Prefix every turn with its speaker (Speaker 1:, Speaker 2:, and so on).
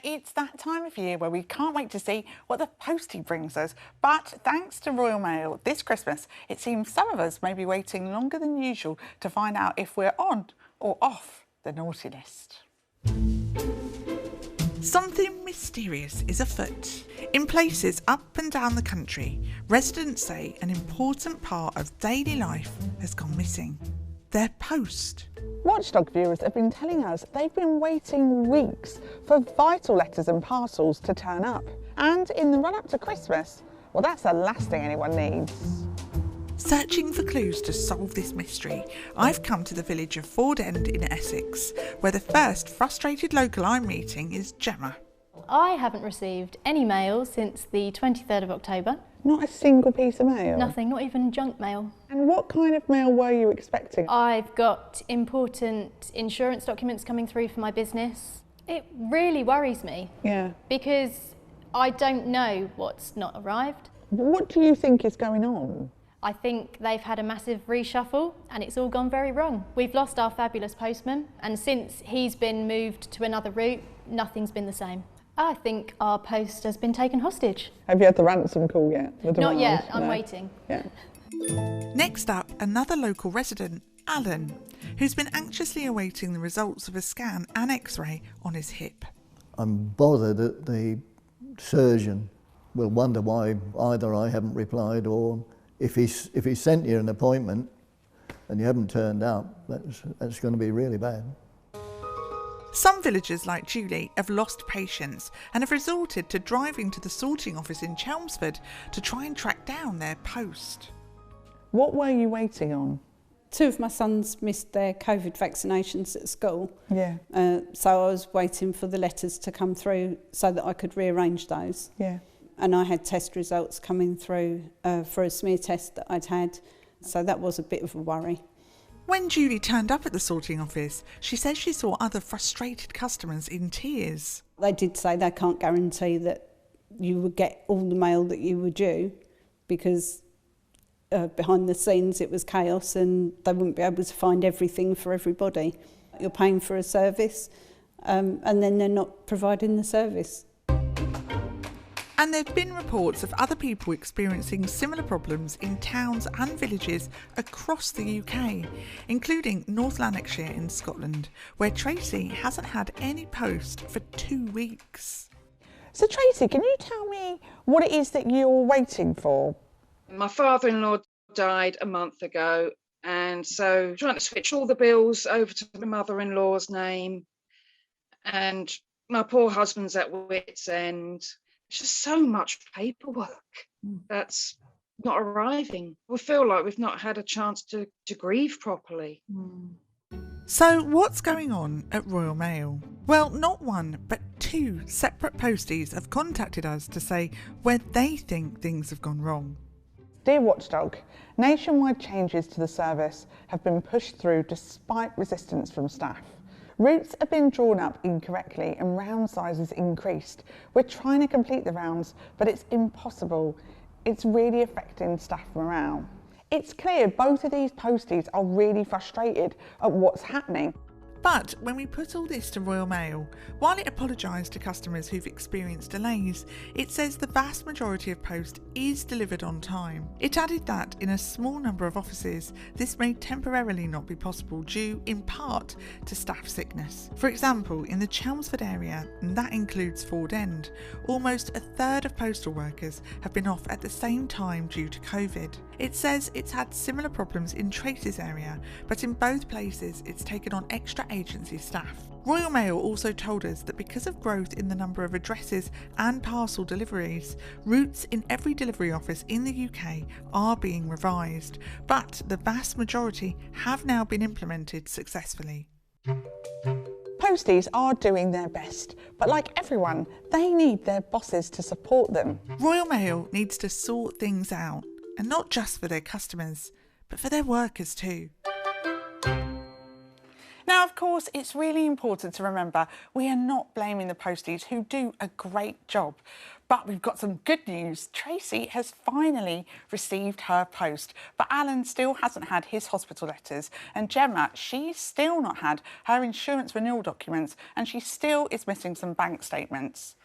Speaker 1: It's that time of year where we can't wait to see what the postie brings us. But thanks to Royal Mail, this Christmas, it seems some of us may be waiting longer than usual to find out if we're on or off the naughty list. Something mysterious is afoot. In places up and down the country, residents say an important part of daily life has gone missing. Their post. Watchdog viewers have been telling us they've been waiting weeks for vital letters and parcels to turn up. And in the run-up to Christmas, well, that's the last thing anyone needs. Searching for clues to solve this mystery, I've come to the village of Ford End in Essex, where the first frustrated local I'm meeting is Gemma.
Speaker 2: I haven't received any mail since the 23rd of October.
Speaker 1: Not a single piece of mail?
Speaker 2: Nothing, not even junk mail.
Speaker 1: And what kind of mail were you expecting?
Speaker 2: I've got important insurance documents coming through for my business. It really worries me.
Speaker 1: Yeah.
Speaker 2: Because I don't know what's not arrived.
Speaker 1: What do you think is going on?
Speaker 2: I think they've had a massive reshuffle and it's all gone very wrong. We've lost our fabulous postman, and since he's been moved to another route, nothing's been the same. I think our post has been taken hostage.
Speaker 1: Have you had the ransom call yet?
Speaker 2: Not yet, I'm waiting.
Speaker 1: Yeah.
Speaker 3: Next up, another local resident, Alan, who's been anxiously awaiting the results of a scan and x-ray on his hip.
Speaker 4: I'm bothered that the surgeon will wonder why either I haven't replied, or if he sent you an appointment and you haven't turned up, that's going to be really bad.
Speaker 3: Some villagers like Julie have lost patience and have resorted to driving to the sorting office in Chelmsford to try and track down their post.
Speaker 1: What were you waiting on?
Speaker 5: Two of my sons missed their COVID vaccinations at school.
Speaker 1: Yeah.
Speaker 5: So I was waiting for the letters to come through so that I could rearrange those.
Speaker 1: Yeah.
Speaker 5: And I had test results coming through for a smear test that I'd had. So that was a bit of a worry.
Speaker 3: When Julie turned up at the sorting office, she says she saw other frustrated customers in tears.
Speaker 5: They did say they can't guarantee that you would get all the mail that you were due, because behind the scenes it was chaos and they wouldn't be able to find everything for everybody. You're paying for a service and then they're not providing the service.
Speaker 3: And there have been reports of other people experiencing similar problems in towns and villages across the UK, including North Lanarkshire in Scotland, where Tracy hasn't had any post for 2 weeks.
Speaker 1: So Tracy, can you tell me what it is that you're waiting for?
Speaker 6: My father-in-law died a month ago, and so trying to switch all the bills over to my mother-in-law's name, and my poor husband's at wit's end. It's just so much paperwork that's not arriving. We feel like we've not had a chance to grieve properly.
Speaker 3: So what's going on at Royal Mail? Well, not one, but 2 separate posties have contacted us to say where they think things have gone wrong.
Speaker 1: Dear Watchdog, nationwide changes to the service have been pushed through despite resistance from staff. Routes have been drawn up incorrectly and round sizes increased. We're trying to complete the rounds, but it's impossible. It's really affecting staff morale. It's clear both of these posties are really frustrated at what's happening.
Speaker 3: But when we put all this to Royal Mail, while it apologised to customers who've experienced delays, it says the vast majority of post is delivered on time. It added that in a small number of offices, this may temporarily not be possible due in part to staff sickness. For example, in the Chelmsford area, and that includes Ford End, almost a third of postal workers have been off at the same time due to COVID. It says it's had similar problems in Tracy's area, but in both places it's taken on extra agency staff. Royal Mail also told us that because of growth in the number of addresses and parcel deliveries, routes in every delivery office in the UK are being revised, but the vast majority have now been implemented successfully.
Speaker 1: Posties are doing their best, but like everyone, they need their bosses to support them.
Speaker 3: Royal Mail needs to sort things out, and not just for their customers, but for their workers too.
Speaker 1: Now, of course, it's really important to remember we are not blaming the posties who do a great job. But we've got some good news. Tracy has finally received her post, but Alan still hasn't had his hospital letters. And Gemma, she's still not had her insurance renewal documents, and she still is missing some bank statements.